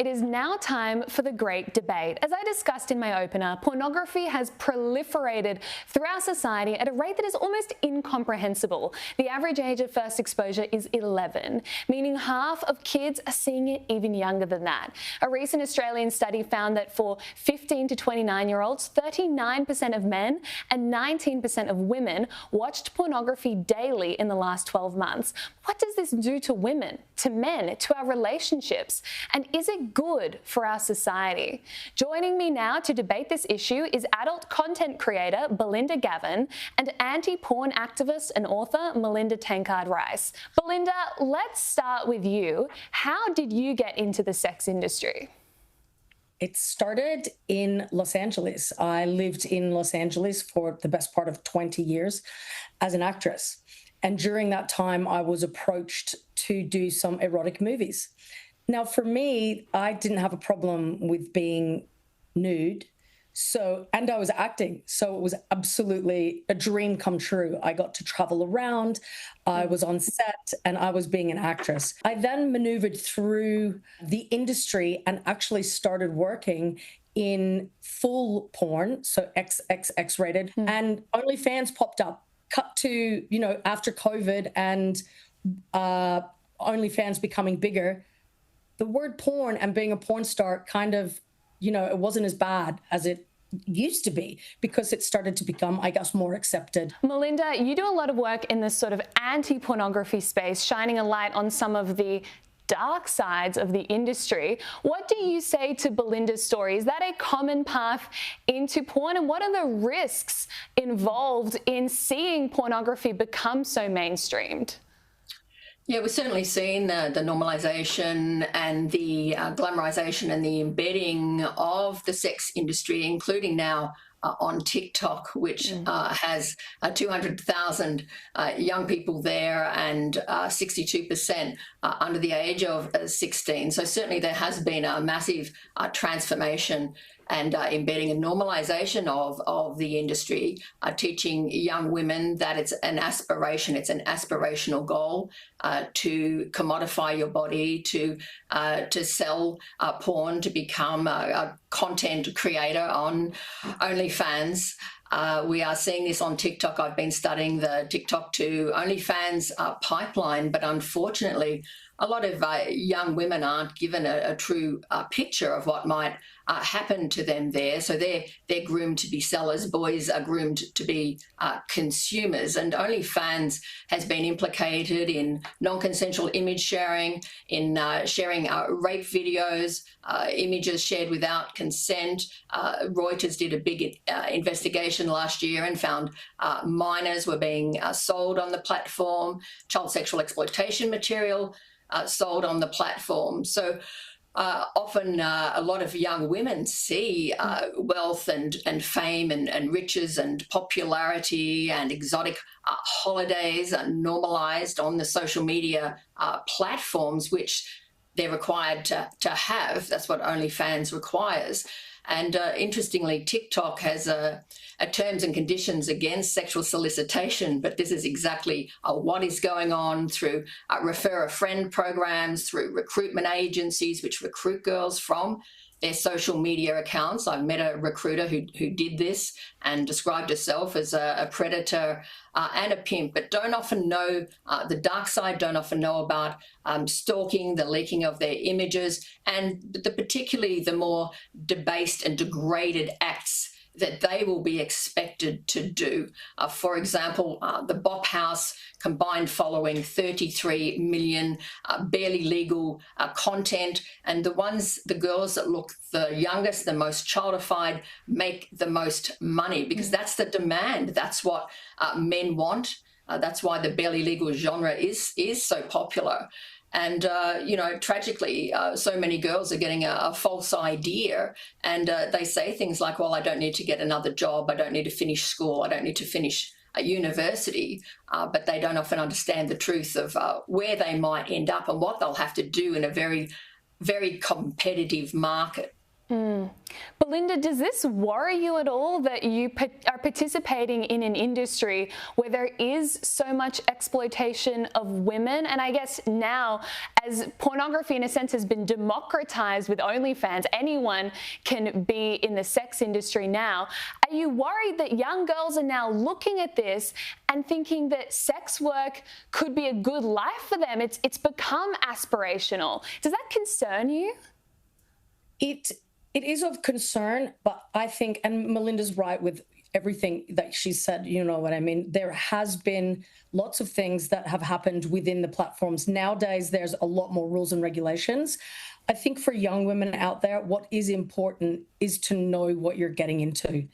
it is now time for the great debate. As I discussed in my opener, pornography has proliferated through our society at a rate that is almost incomprehensible. The average age of first exposure is 11, meaning half of kids are seeing it even younger than that. A recent Australian study found that for 15 to 29-year-olds, 39% of men and 19% of women watched pornography daily in the last 12 months. What does this do to women, to men, to our relationships? And is it good for our society? Joining me now to debate this issue is adult content creator Belinda Gavin and anti-porn activist and author Melinda Tankard-Rice. Belinda, let's start with you. How did you get into the sex industry? It started in Los Angeles. I lived in Los Angeles for the best part of 20 years as an actress. And during that time, I was approached to do some erotic movies. Now, for me, I didn't have a problem with being nude. And I was acting. So it was absolutely a dream come true. I got to travel around. I was on set and I was being an actress. I then maneuvered through the industry and actually started working in full porn, so XXX rated, and OnlyFans popped up. Cut to, after COVID and OnlyFans becoming bigger, the word porn and being a porn star kind of, it wasn't as bad as it used to be because it started to become, I guess, more accepted. Melinda, you do a lot of work in this sort of anti-pornography space, shining a light on some of the dark sides of the industry. What do you say to Belinda's story? Is that a common path into porn? And what are the risks involved in seeing pornography become so mainstreamed? Yeah, we've certainly seen the normalisation and the glamorisation and the embedding of the sex industry, including now on TikTok, which has 200,000 young people there and 62% under the age of 16. So certainly there has been a massive transformation and embedding a normalisation of the industry, teaching young women that it's an aspiration, it's an aspirational goal to commodify your body, to sell porn, to become a content creator on OnlyFans. We are seeing this on TikTok. I've been studying the TikTok to OnlyFans pipeline, but unfortunately, a lot of young women aren't given a true picture of what might happen to them there. So they're groomed to be sellers. Boys are groomed to be consumers. And OnlyFans has been implicated in non-consensual image sharing, in sharing rape videos, images shared without consent. Reuters did a big investigation last year and found minors were being sold on the platform, child sexual exploitation material sold on the platform. So often a lot of young women see wealth and fame and riches and popularity and exotic holidays normalized on the social media platforms, which they're required to have. That's what OnlyFans requires. And interestingly, TikTok has a terms and conditions against sexual solicitation, but this is exactly what is going on through refer a friend programs, through recruitment agencies which recruit girls from their social media accounts. I've met a recruiter who did this and described herself as a predator and a pimp, but don't often know the dark side, don't often know about stalking, the leaking of their images, and particularly the more debased and degraded acts that they will be expected to do. For example, the Bop House combined following 33 million barely legal content, and the girls that look the youngest, the most childified, make the most money because that's the demand. That's what men want. That's why the barely legal genre is so popular. And, tragically, so many girls are getting a false idea and they say things like, well, I don't need to get another job. I don't need to finish school. I don't need to finish a university. But they don't often understand the truth of where they might end up and what they'll have to do in a very, very competitive market. Belinda, does this worry you at all that you are participating in an industry where there is so much exploitation of women? And I guess now, as pornography in a sense has been democratized with OnlyFans, anyone can be in the sex industry now. Are you worried that young girls are now looking at this and thinking that sex work could be a good life for them? It's become aspirational. Does that concern you? It is of concern, but I think, and Melinda's right with everything that she said, you know what I mean? There has been lots of things that have happened within the platforms. Nowadays, there's a lot more rules and regulations. I think for young women out there, what is important is to know what you're getting into.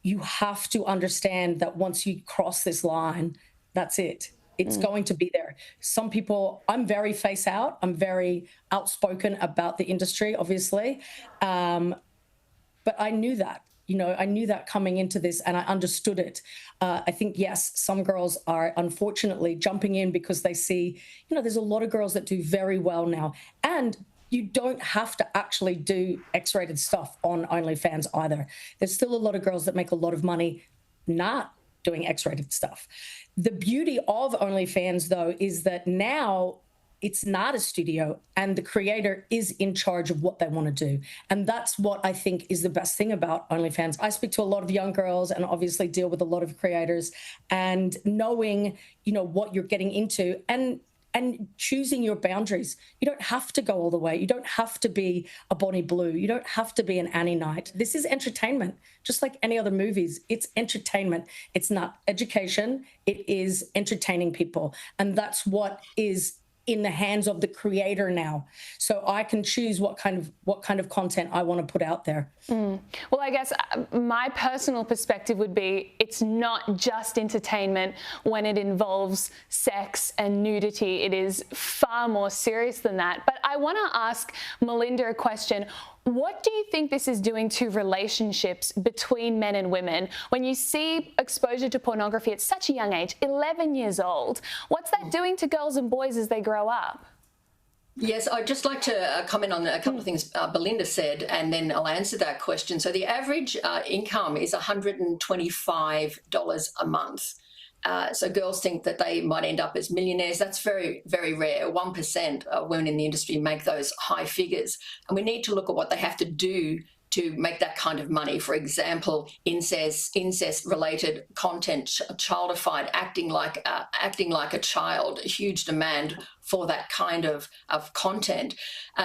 You have to understand that once you cross this line, that's it. It's going to be there. Some people, I'm very face out. I'm very outspoken about the industry, obviously. But I knew that, I knew that coming into this, and I understood it. I think, yes, some girls are unfortunately jumping in because they see, there's a lot of girls that do very well now. And you don't have to actually do X-rated stuff on OnlyFans either. There's still a lot of girls that make a lot of money not doing X-rated stuff. The beauty of OnlyFans, though, is that now it's not a studio and the creator is in charge of what they want to do. And that's what I think is the best thing about OnlyFans. I speak to a lot of young girls and obviously deal with a lot of creators, and knowing, what you're getting into and choosing your boundaries. You don't have to go all the way. You don't have to be a Bonnie Blue. You don't have to be an Annie Knight. This is entertainment, just like any other movies. It's entertainment. It's not education. It is entertaining people. And that's what is in the hands of the creator now. So I can choose what kind of content I want to put out there. Well, I guess my personal perspective would be it's not just entertainment when it involves sex and nudity. It is far more serious than that. But I want to ask Melinda a question. What do you think this is doing to relationships between men and women when you see exposure to pornography at such a young age, 11 years old? What's that doing to girls and boys as they grow up? Yes, I'd just like to comment on a couple of things Belinda said, and then I'll answer that question. So the average income is $125 a month. So girls think that they might end up as millionaires. That's very, very rare. 1% of women in the industry make those high figures. And we need to look at what they have to do to make that kind of money. For example, incest-related content, childified, acting like a child, a huge demand for that kind of content.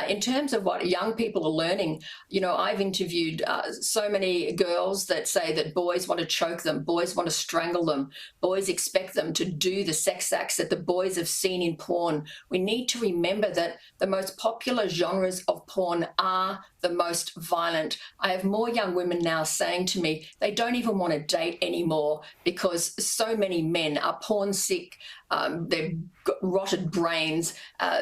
In terms of what young people are learning, I've interviewed so many girls that say that boys want to choke them, boys want to strangle them, boys expect them to do the sex acts that the boys have seen in porn. We need to remember that the most popular genres of porn are the most violent. I have more young women now saying to me they don't even want to date anymore because so many men are porn sick. They've got rotted brains.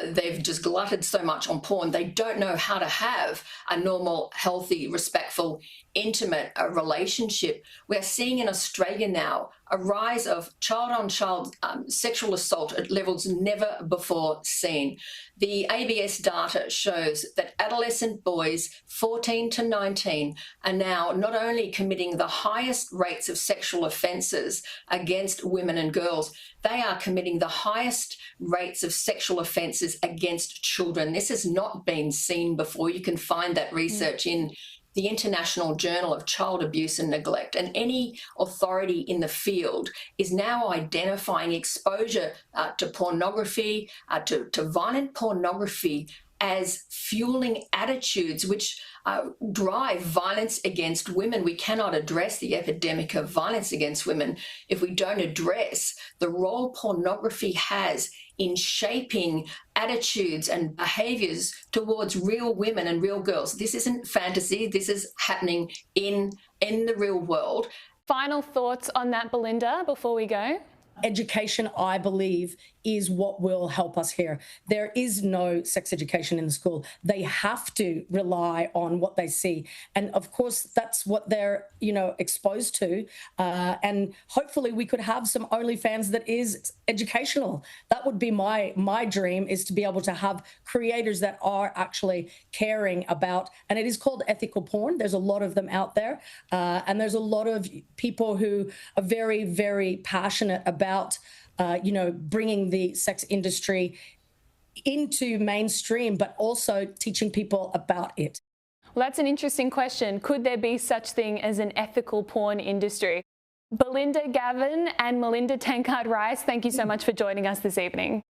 They've just glutted so much on porn. They don't know how to have a normal, healthy, respectful, intimate relationship. We're seeing in Australia now a rise of child-on-child sexual assault at levels never before seen. The ABS data shows that adolescent boys 14 to 19 are now not only committing the highest rates of sexual offences against women and girls, they are committing the highest rates of sexual offences against children. This has not been seen before. You can find that research in the International Journal of Child Abuse and Neglect, and any authority in the field is now identifying exposure to pornography, to violent pornography as fueling attitudes which drive violence against women. We cannot address the epidemic of violence against women if we don't address the role pornography has in shaping attitudes and behaviours towards real women and real girls. This isn't fantasy. This is happening in the real world. Final thoughts on that, Belinda, before we go? Education, I believe, is what will help us here. There is no sex education in the school. They have to rely on what they see. And of course, that's what they're, exposed to. And hopefully we could have some OnlyFans that is educational. That would be my dream, is to be able to have creators that are actually caring about, and it is called ethical porn. There's a lot of them out there. And there's a lot of people who are very, very passionate about, bringing the sex industry into mainstream, but also teaching people about it. Well, that's an interesting question. Could there be such thing as an ethical porn industry? Belinda Gavin and Melinda Tankard-Rice, thank you so much for joining us this evening.